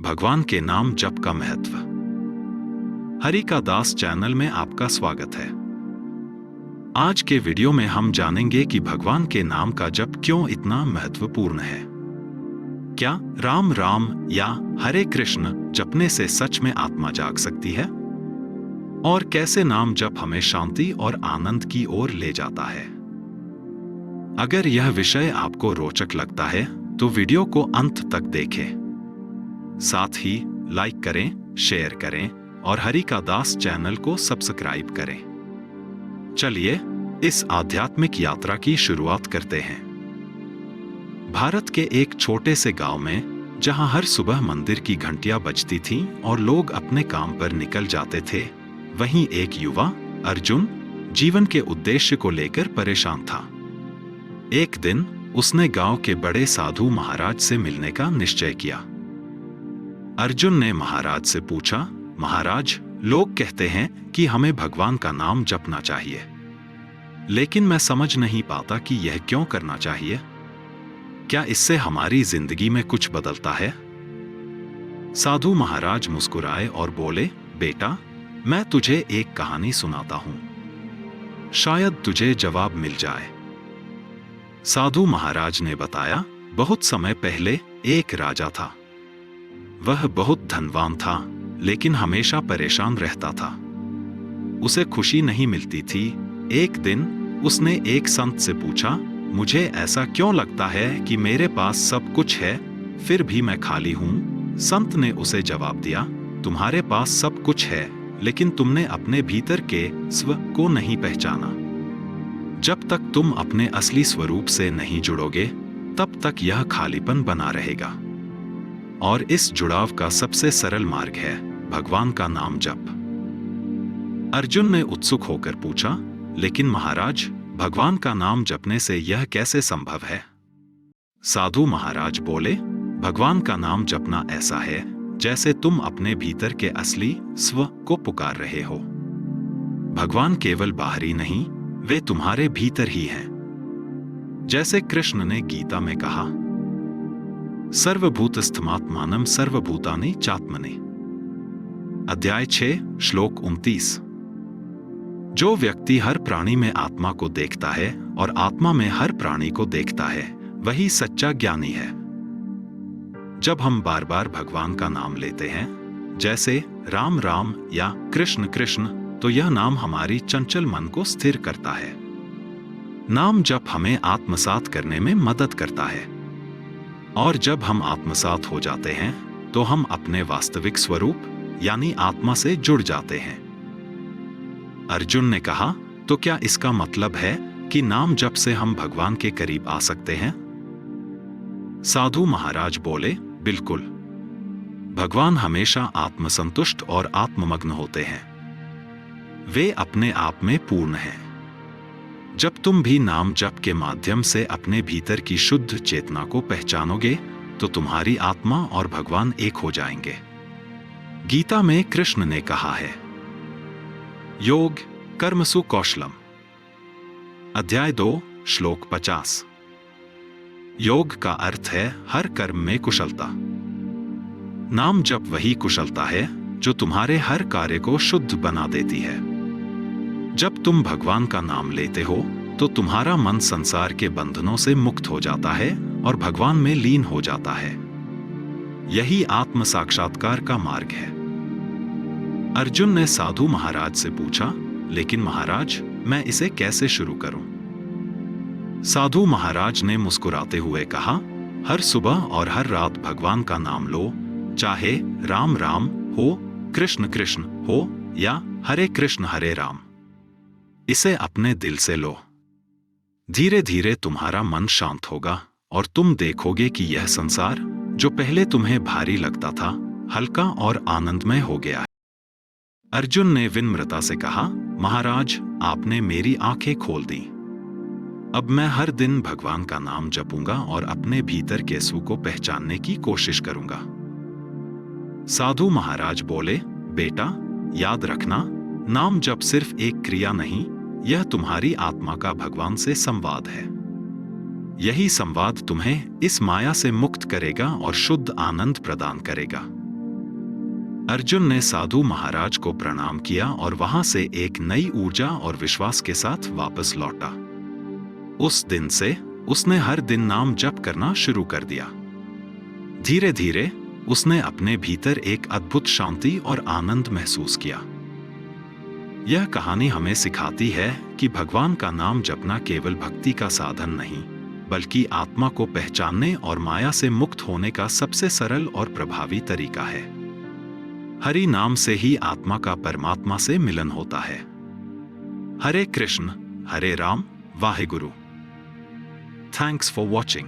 भगवान के नाम जप का महत्व। हरि का दास चैनल में आपका स्वागत है। आज के वीडियो में हम जानेंगे कि भगवान के नाम का जप क्यों इतना महत्वपूर्ण है। क्या राम राम या हरे कृष्ण जपने से सच में आत्मा जाग सकती है? और कैसे नाम जप हमें शांति और आनंद की ओर ले जाता है? अगर यह विषय आपको रोचक लगता है तो वीडियो को अंत तक देखें। साथ ही लाइक करें, शेयर करें और हरि का दास चैनल को सब्सक्राइब करें। चलिए इस आध्यात्मिक यात्रा की शुरुआत करते हैं। भारत के एक छोटे से गांव में, जहां हर सुबह मंदिर की घंटियां बजती थीं और लोग अपने काम पर निकल जाते थे, वहीं एक युवा अर्जुन जीवन के उद्देश्य को लेकर परेशान था। एक दिन उसने गांव के बड़े साधु महाराज से मिलने का निश्चय किया। अर्जुन ने महाराज से पूछा, महाराज, लोग कहते हैं कि हमें भगवान का नाम जपना चाहिए, लेकिन मैं समझ नहीं पाता कि यह क्यों करना चाहिए। क्या इससे हमारी जिंदगी में कुछ बदलता है? साधु महाराज मुस्कुराए और बोले, बेटा, मैं तुझे एक कहानी सुनाता हूं, शायद तुझे जवाब मिल जाए। साधु महाराज ने बताया, बहुत समय पहले एक राजा था। वह बहुत धनवान था, लेकिन हमेशा परेशान रहता था। उसे खुशी नहीं मिलती थी। एक दिन उसने एक संत से पूछा, मुझे ऐसा क्यों लगता है कि मेरे पास सब कुछ है, फिर भी मैं खाली हूं? संत ने उसे जवाब दिया, तुम्हारे पास सब कुछ है, लेकिन तुमने अपने भीतर के स्व को नहीं पहचाना। जब तक तुम अपने असली स्वरूप से नहीं जुड़ोगे, तब तक यह खालीपन बना रहेगा। और इस जुड़ाव का सबसे सरल मार्ग है भगवान का नाम जप। अर्जुन ने उत्सुक होकर पूछा, लेकिन महाराज, भगवान का नाम जपने से यह कैसे संभव है? साधु महाराज बोले, भगवान का नाम जपना ऐसा है जैसे तुम अपने भीतर के असली स्व को पुकार रहे हो। भगवान केवल बाहरी नहीं, वे तुम्हारे भीतर ही हैं। जैसे कृष्ण ने गीता में कहा, सर्वभूतस्थमात्मानं सर्वभूतानि चात्मने। अध्याय 6 श्लोक 29। जो व्यक्ति हर प्राणी में आत्मा को देखता है और आत्मा में हर प्राणी को देखता है, वही सच्चा ज्ञानी है। जब हम बार बार भगवान का नाम लेते हैं, जैसे राम राम या कृष्ण कृष्ण, तो यह नाम हमारी चंचल मन को स्थिर करता है। नाम जप हमें आत्मसात करने में मदद करता है। और जब हम आत्मसात हो जाते हैं, तो हम अपने वास्तविक स्वरूप यानी आत्मा से जुड़ जाते हैं। अर्जुन ने कहा, तो क्या इसका मतलब है कि नाम जप से हम भगवान के करीब आ सकते हैं? साधु महाराज बोले, बिल्कुल। भगवान हमेशा आत्मसंतुष्ट और आत्ममग्न होते हैं। वे अपने आप में पूर्ण हैं। जब तुम भी नाम जप के माध्यम से अपने भीतर की शुद्ध चेतना को पहचानोगे, तो तुम्हारी आत्मा और भगवान एक हो जाएंगे। गीता में कृष्ण ने कहा है, योग कर्मसु कौशलम। अध्याय 2 श्लोक 50। योग का अर्थ है हर कर्म में कुशलता। नाम जप वही कुशलता है जो तुम्हारे हर कार्य को शुद्ध बना देती है। जब तुम भगवान का नाम लेते हो, तो तुम्हारा मन संसार के बंधनों से मुक्त हो जाता है और भगवान में लीन हो जाता है। यही आत्म साक्षात्कार का मार्ग है। अर्जुन ने साधु महाराज से पूछा, लेकिन महाराज, मैं इसे कैसे शुरू करूं? साधु महाराज ने मुस्कुराते हुए कहा, हर सुबह और हर रात भगवान का नाम लो, चाहे राम राम हो, कृष्ण कृष्ण हो या हरे कृष्ण हरे राम। इसे अपने दिल से लो। धीरे धीरे तुम्हारा मन शांत होगा और तुम देखोगे कि यह संसार, जो पहले तुम्हें भारी लगता था, हल्का और आनंदमय हो गया है। अर्जुन ने विनम्रता से कहा, महाराज, आपने मेरी आंखें खोल दी। अब मैं हर दिन भगवान का नाम जपूंगा और अपने भीतर के स्व को पहचानने की कोशिश करूंगा। साधु महाराज बोले, बेटा, याद रखना, नाम जप सिर्फ एक क्रिया नहीं, यह तुम्हारी आत्मा का भगवान से संवाद है। यही संवाद तुम्हें इस माया से मुक्त करेगा और शुद्ध आनंद प्रदान करेगा। अर्जुन ने साधु महाराज को प्रणाम किया और वहां से एक नई ऊर्जा और विश्वास के साथ वापस लौटा। उस दिन से उसने हर दिन नाम जप करना शुरू कर दिया। धीरे धीरे उसने अपने भीतर एक अद्भुत शांति और आनंद महसूस किया। यह कहानी हमें सिखाती है कि भगवान का नाम जपना केवल भक्ति का साधन नहीं, बल्कि आत्मा को पहचानने और माया से मुक्त होने का सबसे सरल और प्रभावी तरीका है। हरि नाम से ही आत्मा का परमात्मा से मिलन होता है। Hare Krishna, Hare Ram, Waheguru. Thanks for watching.